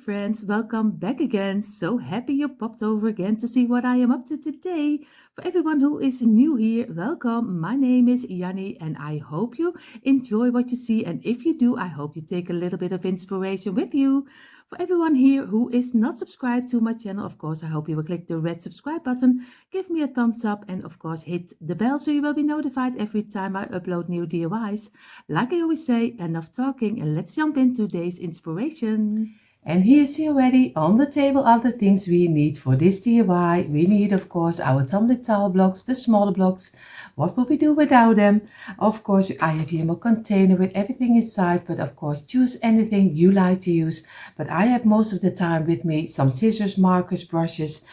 friends, welcome back again. So happy you popped over again to see what I am up to today. For everyone who is new here, welcome. My name is Janny and I hope you enjoy what you see. And if you do, I hope you take a little bit of inspiration with you. For everyone here who is not subscribed to my channel, of course, I hope you will click the red subscribe button, give me a thumbs up, and of course, hit the bell so you will be notified every time I upload new DIYs. Like I always say, enough talking and let's jump into today's inspiration. And here's already on the table are the things we need for this DIY. We need, of course, our tumbling tile blocks, the smaller blocks. What will we do without them? Of course, I have here my container with everything inside, but of course, choose anything you like to use. But I have most of the time with me some scissors, markers, brushes,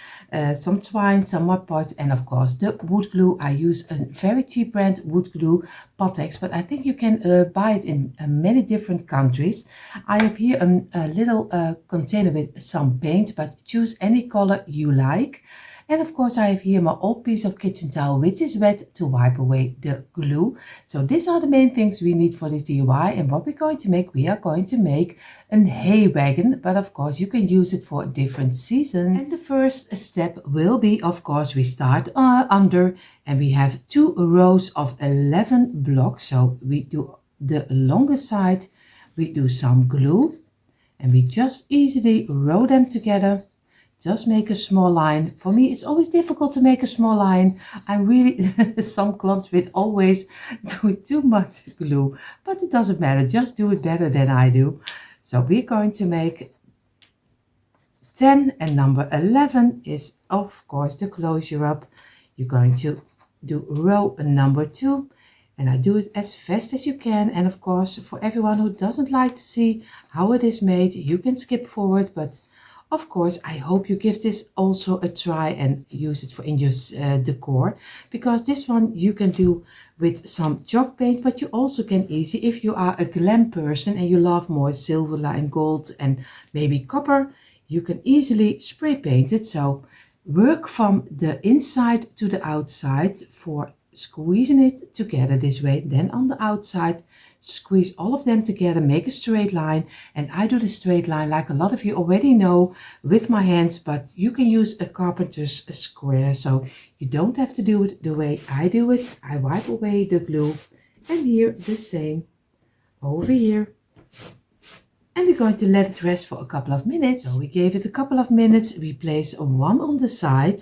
some twine, some mud pots, and of course the wood glue. I use a very cheap brand wood glue, Pattex, but I think you can buy it in many different countries. I have here a little container with some paint, but choose any color you like. And of course I have here my old piece of kitchen towel which is wet to wipe away the glue. So these are the main things we need for this DIY. And what we're going to make, we are going to make an hay wagon, but of course you can use it for different seasons. And the first step will be, of course, we start under and we have 2 rows of 11 blocks. So we do the longest side, we do some glue and we just easily row them together. Just make a small line. For me, it's always difficult to make a small line. I'm really some clumps with always doing too much glue, but it doesn't matter. Just do it better than I do. So we're going to make 10 and number 11 is of course the closure up. You're going to do row number 2 and I do it as fast as you can. And of course, for everyone who doesn't like to see how it is made, you can skip forward, but of course, I hope you give this also a try and use it for in your decor, because this one you can do with some chalk paint, but you also can easily, if you are a glam person and you love more silver and gold and maybe copper, you can easily spray paint it. So work from the inside to the outside for squeezing it together this way. Then on the outside, squeeze all of them together, make a straight line. And I do the straight line like a lot of you already know with my hands, but you can use a carpenter's square, so you don't have to do it the way I do it. I wipe away the glue and here the same over here. And we're going to let it rest for a couple of minutes. So we gave it a couple of minutes. We place one on the side.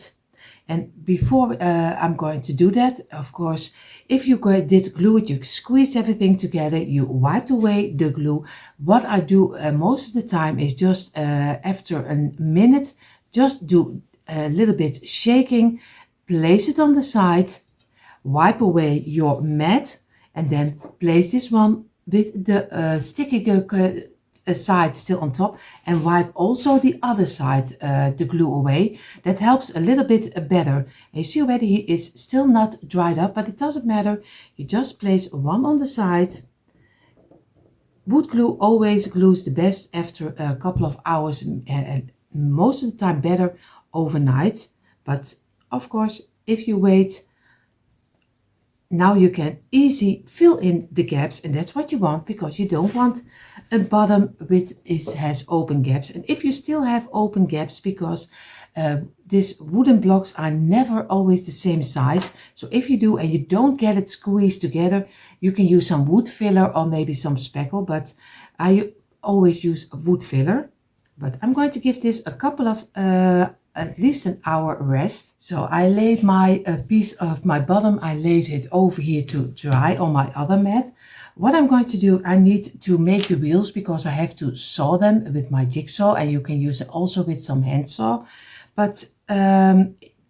And before I'm going to do that, of course, if you did glue it, you squeezed everything together, you wiped away the glue. What I do most of the time is just after a minute, just do a little bit shaking, place it on the side, wipe away your mat, and then place this one with the sticky side still on top and wipe also the other side the glue away. That helps a little bit better. And you see already he is still not dried up, but it doesn't matter. You just place one on the side. Wood glue always glues the best after a couple of hours and most of the time better overnight. But of course, if you wait, now you can easily fill in the gaps, and that's what you want, because you don't want a bottom which has open gaps. And if you still have open gaps, because these wooden blocks are never always the same size, so if you do and you don't get it squeezed together, you can use some wood filler or maybe some speckle, but I always use a wood filler. But I'm going to give this a couple of at least an hour rest. So I laid my piece of my bottom, I laid it over here to dry on my other mat. What I'm going to do, I need to make the wheels because I have to saw them with my jigsaw, and you can use it also with some hand saw. But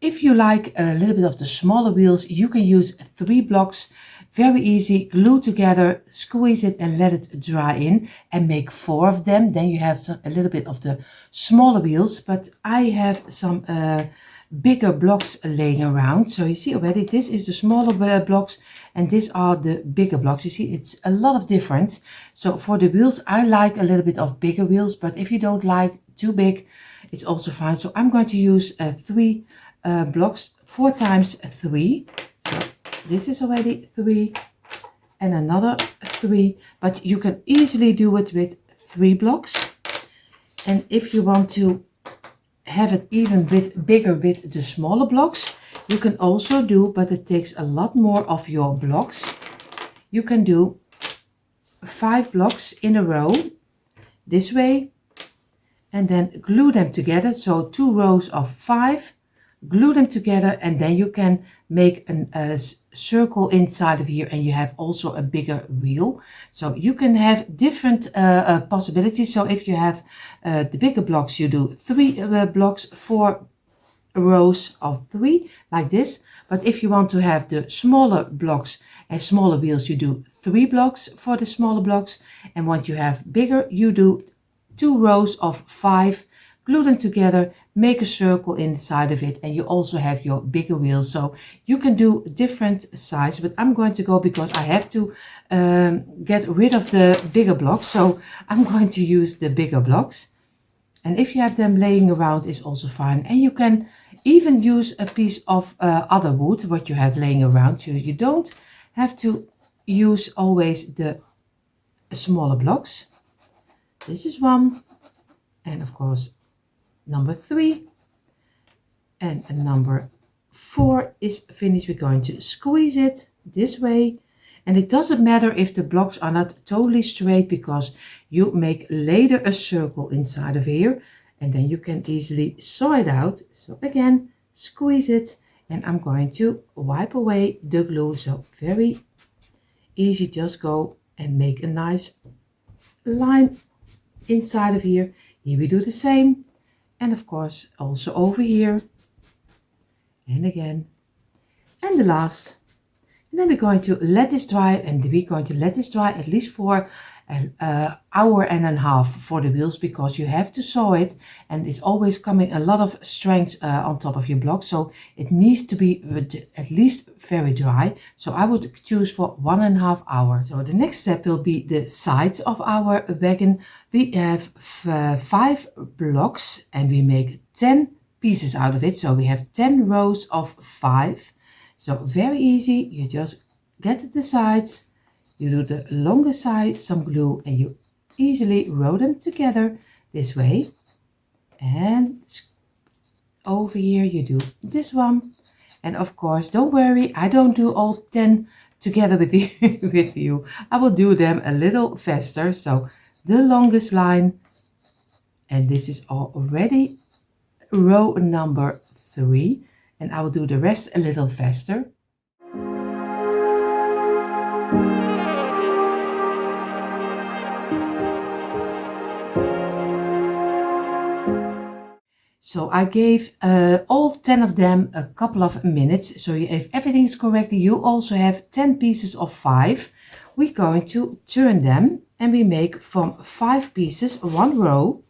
if you like a little bit of the smaller wheels, you can use 3 blocks. Very easy, glue together, squeeze it and let it dry in and make 4 of them. Then you have a little bit of the smaller wheels, but I have some bigger blocks laying around. So you see already, this is the smaller blocks and these are the bigger blocks. You see, it's a lot of difference. So for the wheels, I like a little bit of bigger wheels, but if you don't like too big, it's also fine. So I'm going to use 3 blocks, 4 times 3. So this is already 3 and another 3, but you can easily do it with 3 blocks. And if you want to have it even bit bigger with the smaller blocks, you can also do, but it takes a lot more of your blocks. You can do 5 blocks in a row this way, and then glue them together. So 2 rows of 5, glue them together, and then you can make a circle inside of here, and you have also a bigger wheel. So you can have different possibilities. So if you have the bigger blocks, you do 3 blocks, 4 rows of 3 like this. But if you want to have the smaller blocks and smaller wheels, you do 3 blocks for the smaller blocks, and once you have bigger, you do 2 rows of 5, glue them together, make a circle inside of it, and you also have your bigger wheels. So you can do different size, but I'm going to go, because I have to get rid of the bigger blocks, so I'm going to use the bigger blocks. And if you have them laying around is also fine, and you can even use a piece of other wood what you have laying around, so you don't have to use always the smaller blocks. This is 1, and of course number 3, and number 4 is finished. We're going to squeeze it this way, and it doesn't matter if the blocks are not totally straight, because you make later a circle inside of here, and then you can easily saw it out. So again, squeeze it, and I'm going to wipe away the glue. So very easy, just go and make a nice line inside of here. Here we do the same, and of course also over here, and again, and the last. And then we're going to let this dry, and we're going to let this dry at least for an hour and a half for the wheels, because you have to saw it, and it's always coming a lot of strength on top of your block, so it needs to be at least very dry. So I would choose for 1.5 hours. So the next step will be the sides of our wagon. We have 5 blocks, and we make 10 pieces out of it, so we have 10 rows of 5. So very easy, you just get the sides, you do the longer side, some glue, and you easily roll them together this way. And over here you do this one. And of course, don't worry, I don't do all 10 together with you, with you. I will do them a little faster. So the longest line, and this is already row number 3. And I will do the rest a little faster. So I gave all 10 of them a couple of minutes. So if everything is correct, you also have 10 pieces of 5. We're going to turn them, and we make from 5 pieces 1 row.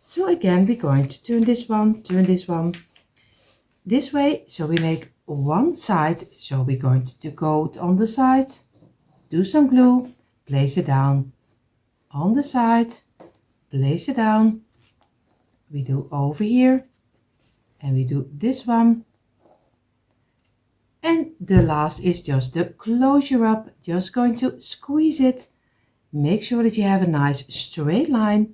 So again, we're going to turn this one this way. So we make one side. So we're going to go on the side, do some glue, place it down on the side, place it down. We do over here, and we do this one, and the last is just the closure up. Just going to squeeze it, make sure that you have a nice straight line,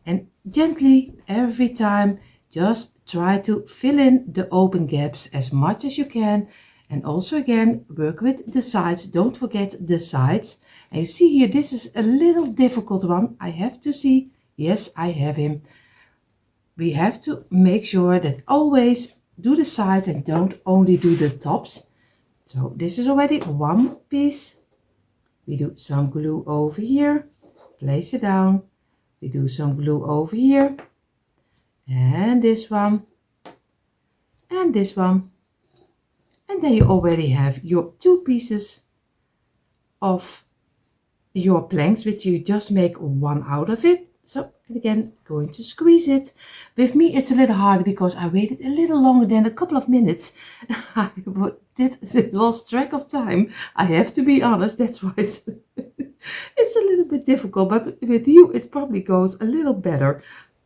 and gently every time just try to fill in the open gaps as much as you can. And also again, work with the sides, don't forget the sides. And you see here, this is a little difficult one. I have to see, yes, I have him. We have to make sure that always do the sides and don't only do the tops. So this is already one piece. We do some glue over here, place it down. We do some glue over here, and this one, and this one. And then you already have your 2 pieces of your planks, which you just make one out of it. So again, going to squeeze it. With me it's a little harder because I waited a little longer than a couple of minutes. I lost track of time. I have to be honest, that's why it's, it's a little bit difficult, but with you it probably goes a little better.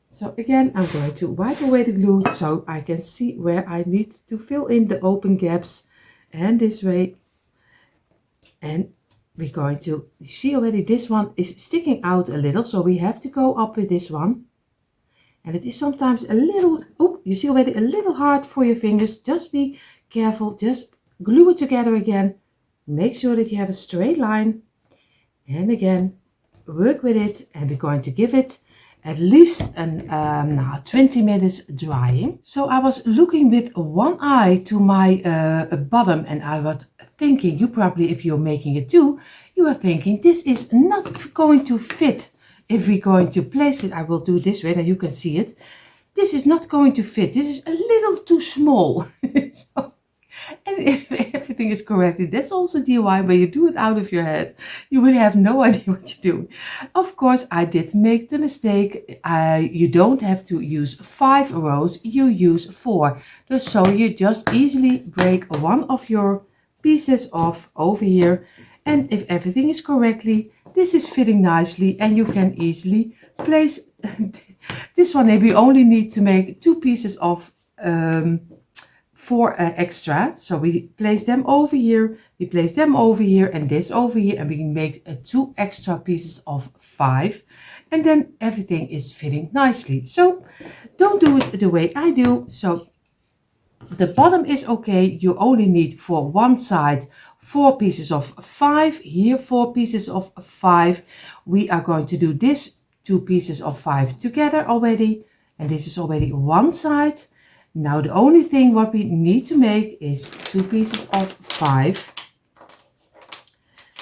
So again, I'm going to wipe away the glue so I can see where I need to fill in the open gaps, and this way. And we're going to, you see already this one is sticking out a little, so we have to go up with this one. And it is sometimes a little, oh, you see already a little hard for your fingers. Just be careful, just glue it together again. Make sure that you have a straight line. And again, work with it, and we're going to give it at least an 20 minutes drying. So I was looking with one eye to my bottom, and I was thinking, you probably, if you're making it too, you are thinking this is not going to fit. If we're going to place it, I will do this way that you can see it. This is not going to fit. This is a little too small. So, and if everything is correctly, that's also DIY. When you do it out of your head, you really have no idea what you're doing. Of course, I did make the mistake. You don't have to use 5 rows, you use 4. So you just easily break one of your pieces off over here. And if everything is correctly, this is fitting nicely, and you can easily place this one. Maybe you only need to make 2 pieces of 4 extra. So we place them over here, we place them over here, and this over here, and we can make 2 extra pieces of 5, and then everything is fitting nicely. So don't do it the way I do. So the bottom is okay. You only need for one side 4 pieces of 5, here 4 pieces of 5. We are going to do this 2 pieces of 5 together already, and this is already one side. Now the only thing what we need to make is 2 pieces of 5.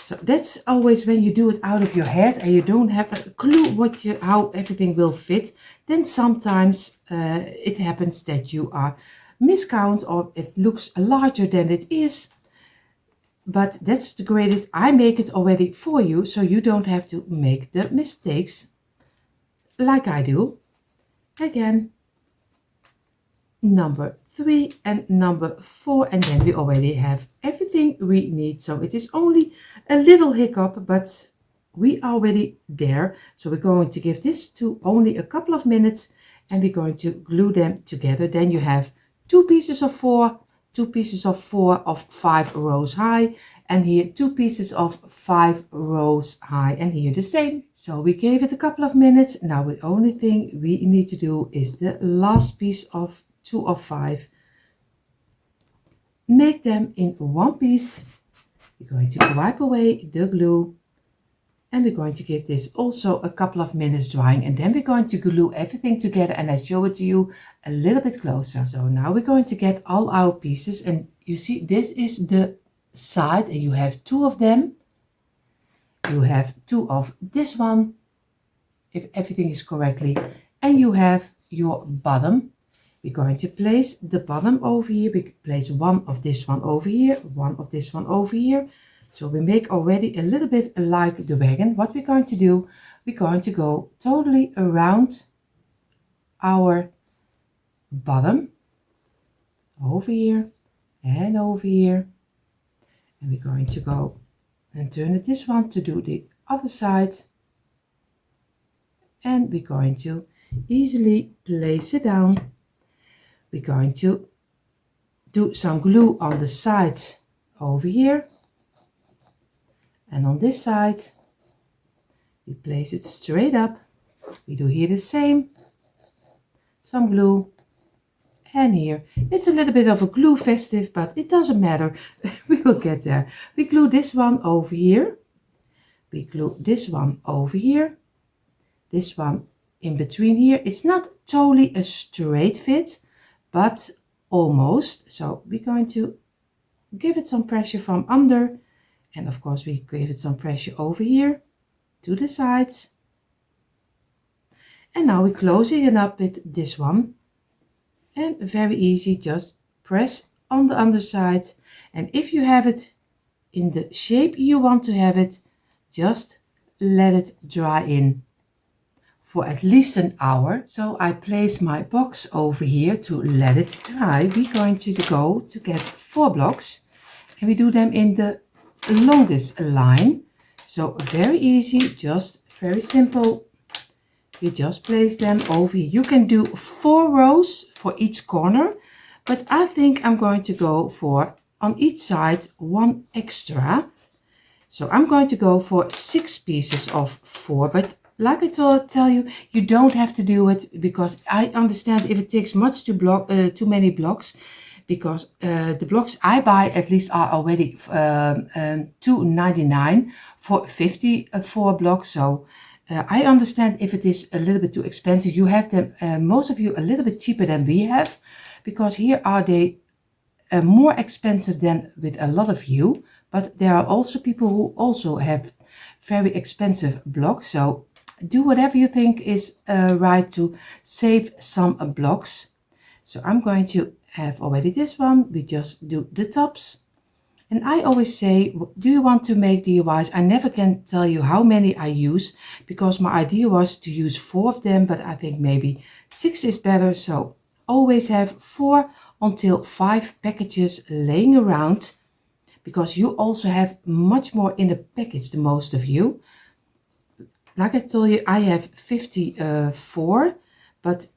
So that's always when you do it out of your head and you don't have a clue how everything will fit. Then sometimes it happens that you are miscount, or it looks larger than it is. But that's the greatest. I make it already for you, so you don't have to make the mistakes like I do. Again, number 3 and number 4, and then we already have everything we need. So it is only a little hiccup, but we are already there. So we're going to give this to only a couple of minutes, and we're going to glue them together. Then you have 2 pieces of 4, 2 pieces of 4 of 5 rows high, and here 2 pieces of 5 rows high, and here the same. So we gave it a couple of minutes. Now the only thing we need to do is the last piece of 2 of 5. Make them in one piece. We're going to wipe away the glue, and we're going to give this also a couple of minutes drying, and then we're going to glue everything together, and I show it to you a little bit closer. So now we're going to get all our pieces, and you see this is the side, and you have 2 of them. You have 2 of this one, if everything is correctly, and you have your bottom. We're going to place the bottom over here. We place one of this one over here, one of this one over here. So we make already a little bit like the wagon. What we're going to do, we're going to go totally around our bottom, over here and over here. And we're going to go and turn it this one to do the other side. And we're going to easily place it down. We're going to do some glue on the sides over here. And on this side, we place it straight up. We do here the same. Some glue. And here, it's a little bit of a glue festive, but it doesn't matter. We will get there. We glue this one over here. We glue this one over here. This one in between here. It's not totally a straight fit, but almost. So we're going to give it some pressure from under. And of course we give it some pressure over here to the sides. And now we're closing it up with this one. And very easy, just press on the underside. And if you have it in the shape you want to have it, just let it dry in for at least an hour. So I place my box over here to let it dry. We're going to go to get 4 blocks, and we do them in the longest line. So very easy, just very simple. You just place them over here. You can do 4 rows for each corner, but I think I'm going to go for on each side 1 extra. So I'm going to go for 6 pieces of 4, but like I tell you, you don't have to do it, because I understand if it takes much to block too many blocks, because the blocks I buy at least are already $2.99 for 54 blocks. So I understand if it is a little bit too expensive. You have them, most of you, a little bit cheaper than we have, because here are they more expensive than with a lot of you. But there are also people who also have very expensive blocks. So do whatever you think is right to save some blocks. So I'm going to have already this one. We just do the tops. And I always say, do you want to make DIYs? I never can tell you how many I use, because my idea was to use 4 of them, but I think maybe 6 is better. So always have 4 until 5 packages laying around, because you also have much more in the package, the most of you. Like I told you, I have 54, but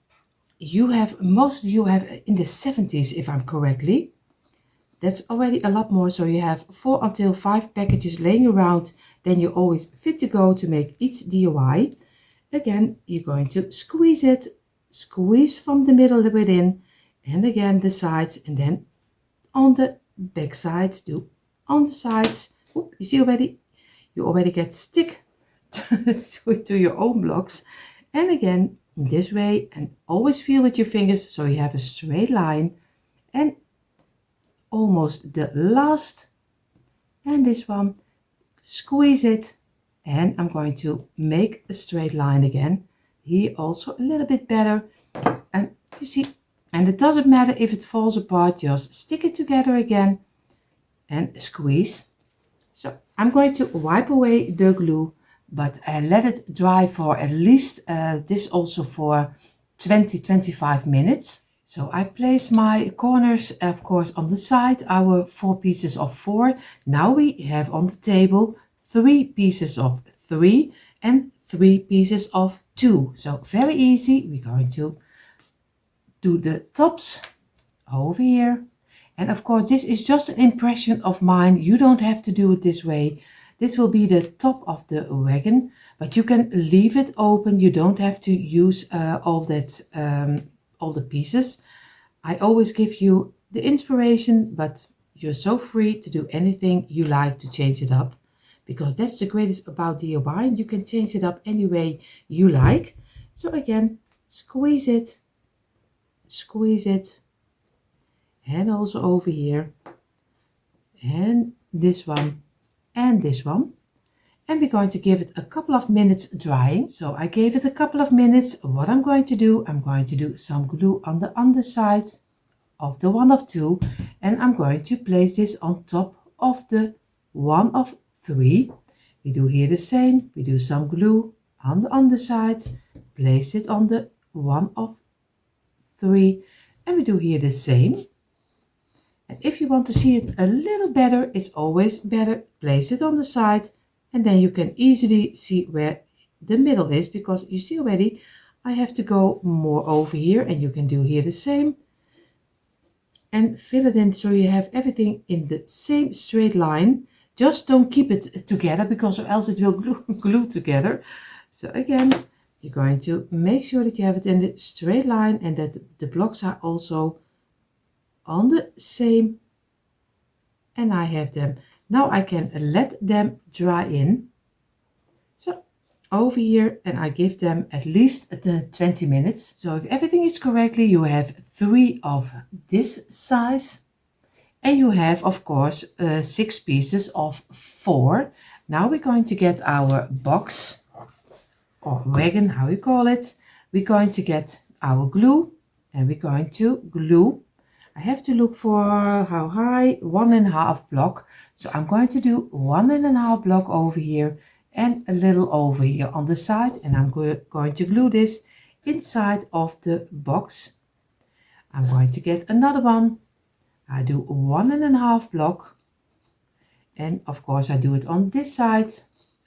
you have, most of you have in the 70s, if I'm correctly. That's already a lot more. So you have 4 until 5 packages laying around. Then you're always fit to go to make each DIY. Again, you're going to squeeze it, squeeze from the middle within, and again the sides, and then on the back sides, do on the sides. Oop, you see already, you already get stick to your own blocks. And again, this way, and always feel with your fingers so you have a straight line. And almost the last, and this one, squeeze it, and I'm going to make a straight line again. Here also a little bit better, and you see, and it doesn't matter if it falls apart, just stick it together again and squeeze. So I'm going to wipe away the glue, but let it dry for at least this also for 20-25 minutes. So I place my corners, of course, on the side, our 4 pieces of 4. Now we have on the table 3 pieces of 3 and 3 pieces of 2. So very easy. We're going to do the tops over here. And of course, this is just an impression of mine. You don't have to do it this way. This will be the top of the wagon, but you can leave it open. You don't have to use all the pieces. I always give you the inspiration, but you're so free to do anything you like to change it up, because that's the greatest about DIY. You can change it up any way you like. So again, squeeze it, and also over here, and this one, and this one. And we're going to give it a couple of minutes drying. So I gave it a couple of minutes. What I'm going to do, I'm going to do some glue on the underside of the 1 of 2, and I'm going to place this on top of the 1 of 3. We do here the same. We do some glue on the underside, place it on the 1 of 3, and we do here the same. And if you want to see it a little better, it's always better, place it on the side, and then you can easily see where the middle is, because you see already I have to go more over here, and you can do here the same and fill it in so you have everything in the same straight line. Just don't keep it together, because or else it will glue together. So again, you're going to make sure that you have it in the straight line and that the blocks are also on the same, and I have them. Now I can let them dry in. So over here, and I give them at least 20 minutes. So if everything is correctly, you have 3 of this size, and you have, of course, 6 pieces of 4. Now we're going to get our box or wagon, how you call it. We're going to get our glue, and we're going to glue. I have to look for how high, 1.5 block. So I'm going to do 1.5 block over here and a little over here on the side, and I'm going to glue this inside of the box. I'm going to get another one. I do 1.5 block, and of course I do it on this side,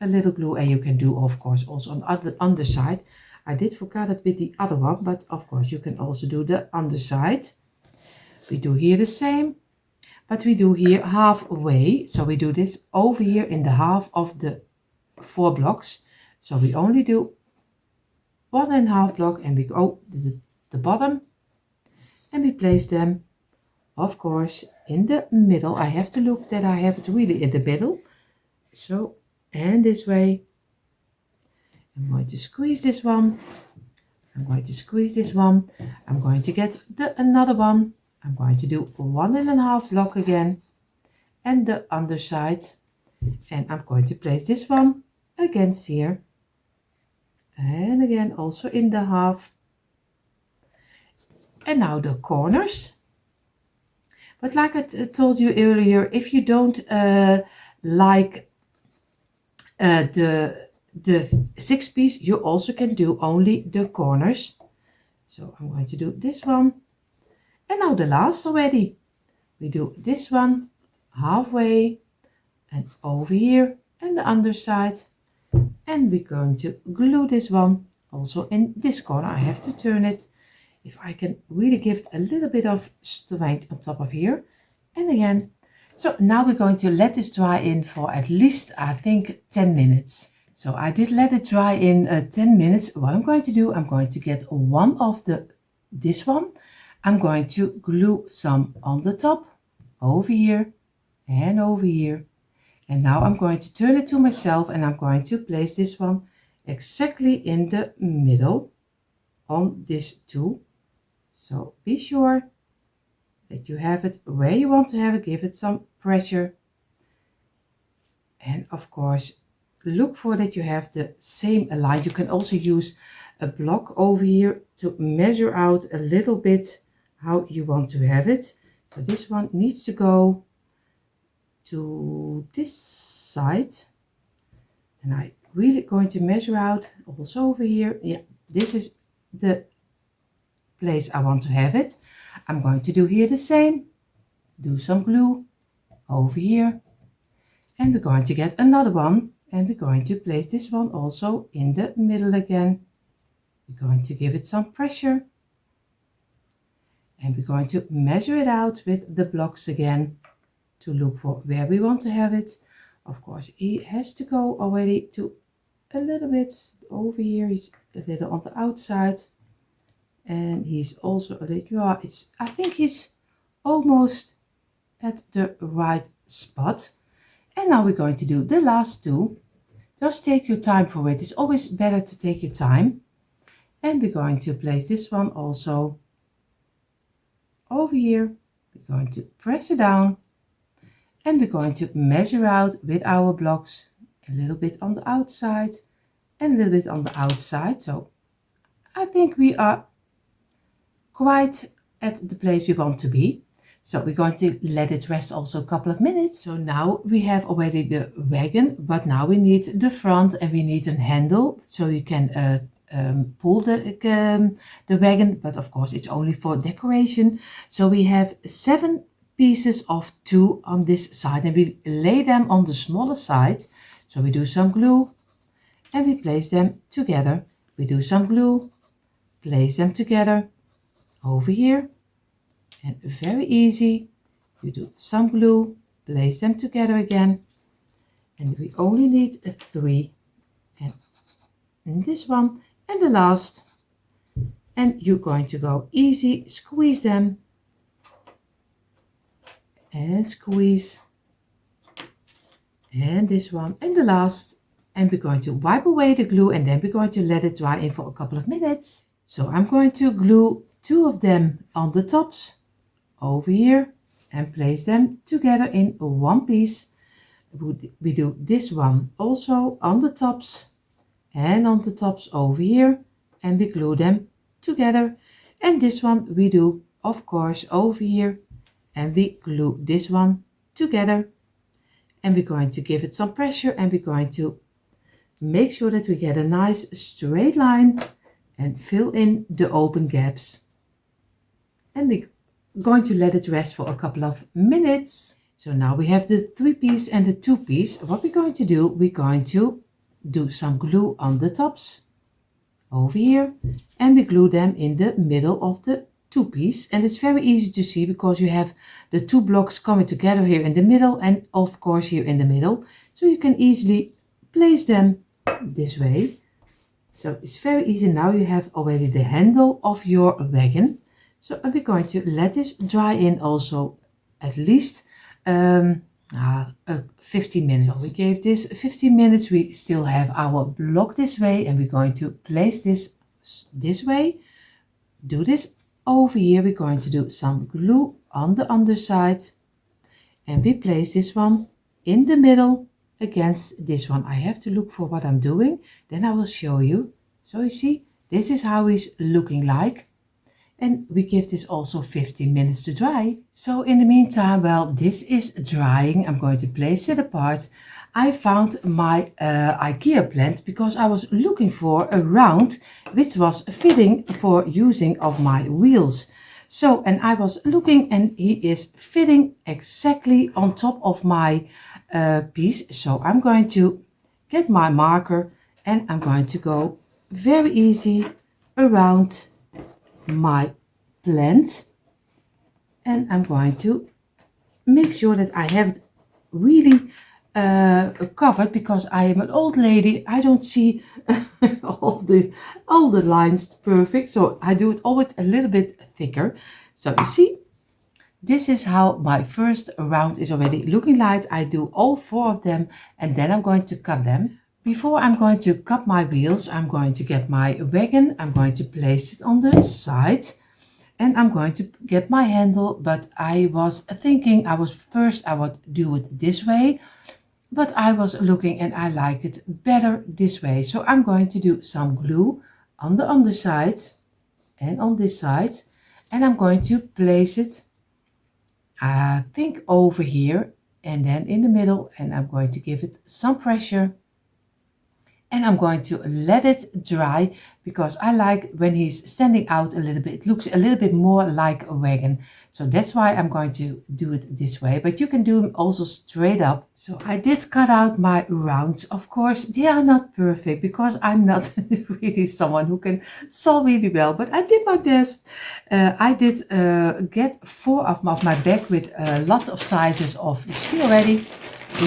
a little glue, and you can do of course also on the underside. I did forget it with the other one, but of course you can also do the underside. We do here the same, but we do here halfway. So we do this over here in the half of the 4 blocks. So we only do 1.5 block, and we go the bottom, and we place them, of course, in the middle. I have to look that I have it really in the middle. So, and this way. I'm going to squeeze this one. I'm going to squeeze this one. I'm going to get another one. I'm going to do 1.5 block again, and the underside, and I'm going to place this one against here, and again also in the half, and now the corners. But like I told you earlier, if you don't like the 6-piece, you also can do only the corners. So I'm going to do this one, and now the last already. We do this one halfway and over here, and the underside, and we're going to glue this one also in this corner. I have to turn it, if I can really give it a little bit of strength on top of here, and again. So now we're going to let this dry in for at least, I think, 10 minutes. So I did let it dry in 10 minutes. What I'm going to do, I'm going to get one of this one. I'm going to glue some on the top, over here and over here. And now I'm going to turn it to myself, and I'm going to place this one exactly in the middle on this two. So be sure that you have it where you want to have it. Give it some pressure. And of course, look for that you have the same line. You can also use a block over here to measure out a little bit how you want to have it. So this one needs to go to this side, and I really going to measure out also over here. Yeah, this is the place I want to have it. I'm going to do here the same, do some glue over here, and we're going to get another one, and we're going to place this one also in the middle again. We're going to give it some pressure, and we're going to measure it out with the blocks again to look for where we want to have it. Of course, he has to go already to a little bit over here. He's a little on the outside, and he's also a little, yeah, I think he's almost at the right spot. And now we're going to do the last two. Just take your time for it. It's always better to take your time. And we're going to place this one also over here. We're going to press it down, and we're going to measure out with our blocks a little bit on the outside and a little bit on the outside. So I think we are quite at the place we want to be. So we're going to let it rest also a couple of minutes. So now we have already the wagon, but now we need the front, and we need a handle so you can pull the wagon, but of course it's only for decoration. So we have 7 pieces of 2 on this side, and we lay them on the smaller side. So we do some glue, and we place them together. We do some glue, place them together over here, and very easy. You do some glue, place them together again, and we only need 3, and this one and the last, and you're going to go easy, squeeze them and squeeze, and this one and the last, and we're going to wipe away the glue, and then we're going to let it dry in for a couple of minutes. So I'm going to glue 2 of them on the tops over here and place them together in one piece. We do this one also on the tops and on the tops over here, and we glue them together. And this one we do, of course, over here, and we glue this one together, and we're going to give it some pressure, and we're going to make sure that we get a nice straight line and fill in the open gaps. And we're going to let it rest for a couple of minutes. So now we have the 3-piece and the 2-piece. What we're going to do, we're going to do some glue on the tops over here, and we glue them in the middle of the 2-piece. And it's very easy to see because you have the 2 blocks coming together here in the middle, and of course here in the middle, so you can easily place them this way. So it's very easy. Now you have already the handle of your wagon. So we're going to let this dry in also at least 15 minutes. So we gave this 15 minutes. We still have our block this way, and we're going to place this way. Do this over here. We're going to do some glue on the underside, and we place this one in the middle against this one. I have to look for what I'm doing, then I will show you. So you see, this is how he's looking like. And we give this also 15 minutes to dry. So in the meantime, while this is drying, I'm going to place it apart. I found my IKEA plant because I was looking for a round which was fitting for using of my wheels. So, and I was looking, and he is fitting exactly on top of my piece. So I'm going to get my marker, and I'm going to go very easy around my plant, and I'm going to make sure that I have it really covered, because I am an old lady. I don't see all the lines perfect, so I do it always a little bit thicker. So you see, this is how my first round is already looking like. I do all 4 of them, and then I'm going to cut them. Before I'm going to cut my wheels, I'm going to get my wagon. I'm going to place it on the side, and I'm going to get my handle. But I was thinking I would do it this way, but I was looking and I like it better this way. So I'm going to do some glue on the underside and on this side, and I'm going to place it, I think, over here and then in the middle, and I'm going to give it some pressure. And I'm going to let it dry, because I like when he's standing out a little bit. It looks a little bit more like a wagon. So that's why I'm going to do it this way. But you can do them also straight up. So I did cut out my rounds. Of course, they are not perfect, because I'm not really someone who can sew really well. But I did my best. I did get 4 of my bag with lots of sizes of, you see already,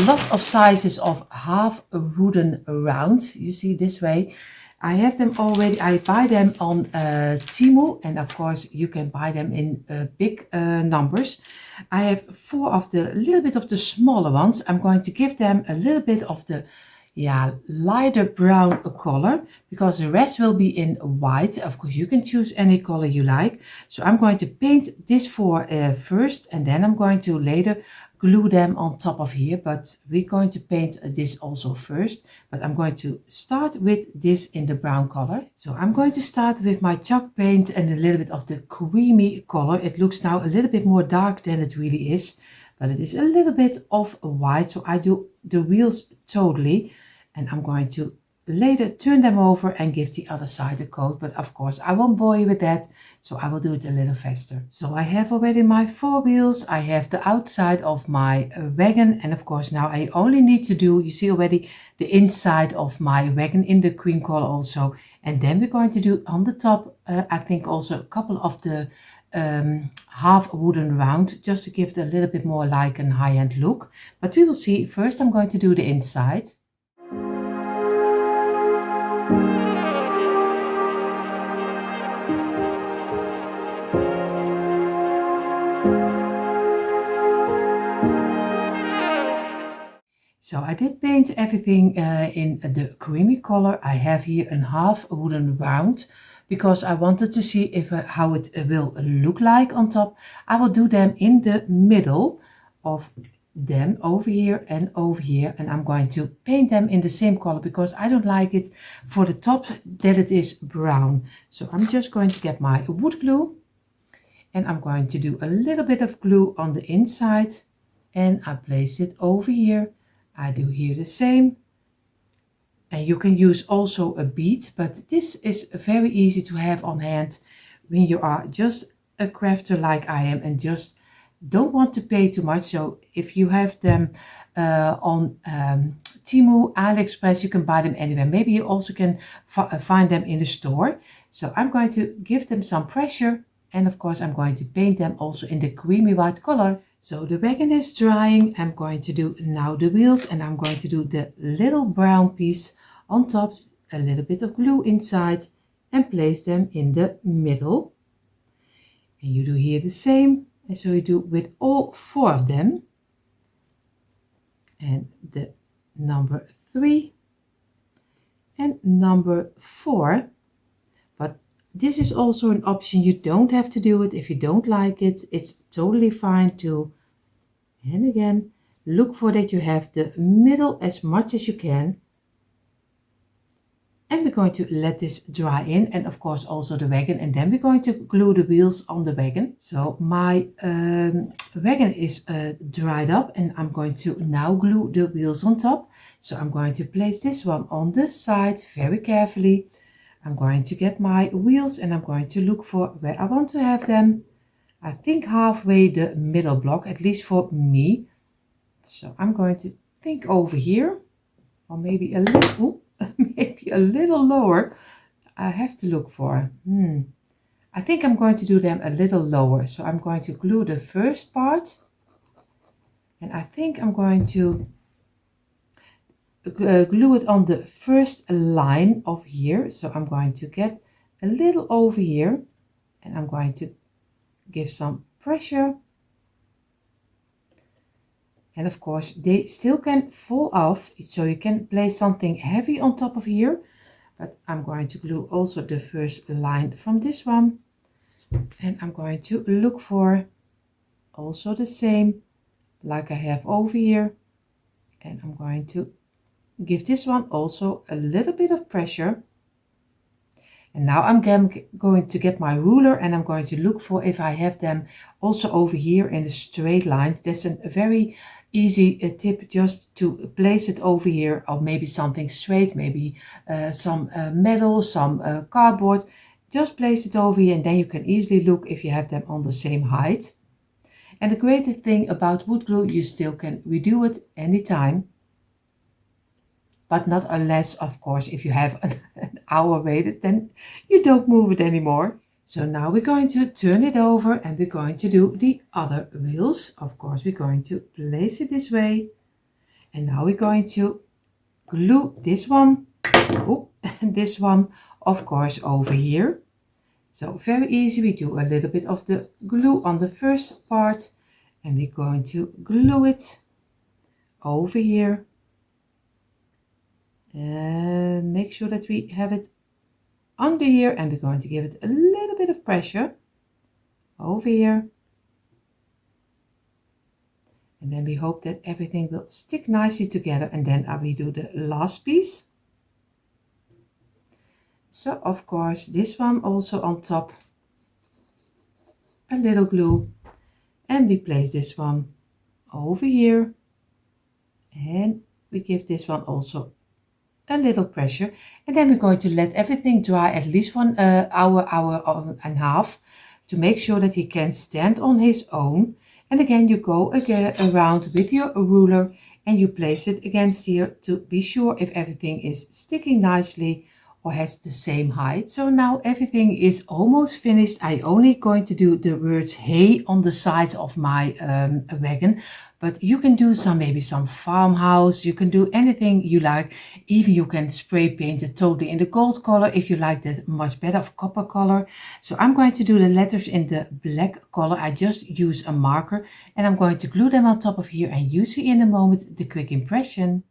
lots of sizes of half wooden round. You see this way. I have them already. I buy them on Temu, and of course you can buy them in big numbers. I have 4 of the little bit of the smaller ones. I'm going to give them a little bit of the lighter brown color, because the rest will be in white. Of course you can choose any color you like. So I'm going to paint this 4 first, and then I'm going to later glue them on top of here, but we're going to paint this also first. But I'm going to start with this in the brown color. So I'm going to start with my chalk paint and a little bit of the creamy color. It looks now a little bit more dark than it really is, but it is a little bit of white. So I do the wheels totally, and I'm going to later turn them over and give the other side a coat. But of course I won't bore you with that, so I will do it a little faster. So I have already my 4 wheels. I have the outside of my wagon, and of course now I only need to do, you see already, the inside of my wagon in the cream color also. And then we're going to do on the top, I think also a couple of the half wooden round, just to give it a little bit more like a high-end look. But we will see. First I'm going to do the inside. So I did paint everything in the creamy color. I have here a half wooden round, because I wanted to see if how it will look like on top. I will do them in the middle of them, over here and over here, and I'm going to paint them in the same color, because I don't like it for the top that it is brown. So I'm just going to get my wood glue, and I'm going to do a little bit of glue on the inside, and I place it over here. I do here the same, and you can use also a bead, but this is very easy to have on hand when you are just a crafter like I am and just don't want to pay too much. So if you have them on Temu, AliExpress, you can buy them anywhere. Maybe you also can find them in the store. So I'm going to give them some pressure, and of course I'm going to paint them also in the creamy white color. So the wagon is drying. I'm going to do now the wheels, and I'm going to do the little brown piece on top. a little bit of glue inside and place them in the middle. And you do here the same, and so you do with all 4 of them. And the number 3 and number 4. But this is also an option. You don't have to do it if you don't like it. It's totally fine to, and again, look for that you have the middle as much as you can. And we're going to let this dry in, and of course also the wagon, and then we're going to glue the wheels on the wagon. So my wagon is dried up, and I'm going to now glue the wheels on top. So I'm going to place this one on the side very carefully. I'm going to get my wheels and I'm going to look for where I want to have them. I think halfway the middle block, at least for me. So I'm going to think over here, or maybe a little, maybe a little lower. I have to look for. I think I'm going to do them a little lower. So I'm going to glue the first part, and I think I'm going to glue it on the first line of here. So I'm going to get a little over here, and I'm going to give some pressure. And of course they still can fall off, so you can place something heavy on top of here. But I'm going to glue also the first line from this one, and I'm going to look for also the same like I have over here, and I'm going to give this one also a little bit of pressure. And now I'm going to get my ruler, and I'm going to look for if I have them also over here in a straight line. That's a very easy tip, just to place it over here, or maybe something straight, maybe some metal, some cardboard. Just place it over here, and then you can easily look if you have them on the same height. And the great thing about wood glue, you still can redo it anytime. But not unless, of course, if you have an hour waited, then you don't move it anymore. So now we're going to turn it over, and we're going to do the other wheels. Of course, we're going to place it this way. And now we're going to glue this one, and this one, of course, over here. So very easy. We do a little bit of the glue on the first part, and we're going to glue it over here. And make sure that we have it under here, and we're going to give it a little bit of pressure over here. And then we hope that everything will stick nicely together, and then we do the last piece. So of course this one also on top, a little glue, and we place this one over here, and we give this one also a little pressure, and then we're going to let everything dry at least 1 hour and a half to make sure that he can stand on his own. And again, you go again around with your ruler, and you place it against here to be sure if everything is sticking nicely or has the same height. So now everything is almost finished. I only going to do the words hay on the sides of my wagon, but you can do maybe some farmhouse. You can do anything you like. Even you can spray paint it totally in the gold color if you like that much better, of copper color. So I'm going to do the letters in the black color. I just use a marker, and I'm going to glue them on top of here, and you see in a moment the quick impression.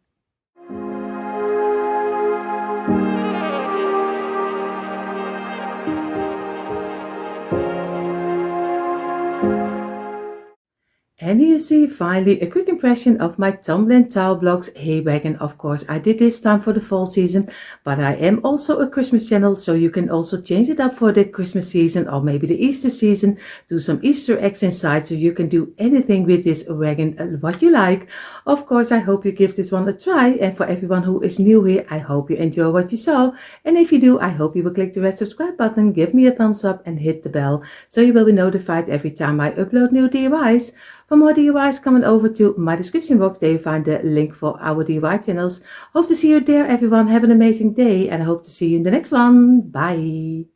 And you see finally a quick impression of my tumbling tile blocks hay wagon. Of course, I did this time for the fall season, but I am also a Christmas channel, so you can also change it up for the Christmas season or maybe the Easter season. Do some Easter eggs inside, so you can do anything with this wagon what you like. Of course, I hope you give this one a try, and for everyone who is new here, I hope you enjoy what you saw. And if you do, I hope you will click the red subscribe button, give me a thumbs up and hit the bell, so you will be notified every time I upload new DIYs. For more DIYs, come on over to my description box. There you find the link for our DIY channels. Hope to see you there, everyone. Have an amazing day, and I hope to see you in the next one. Bye.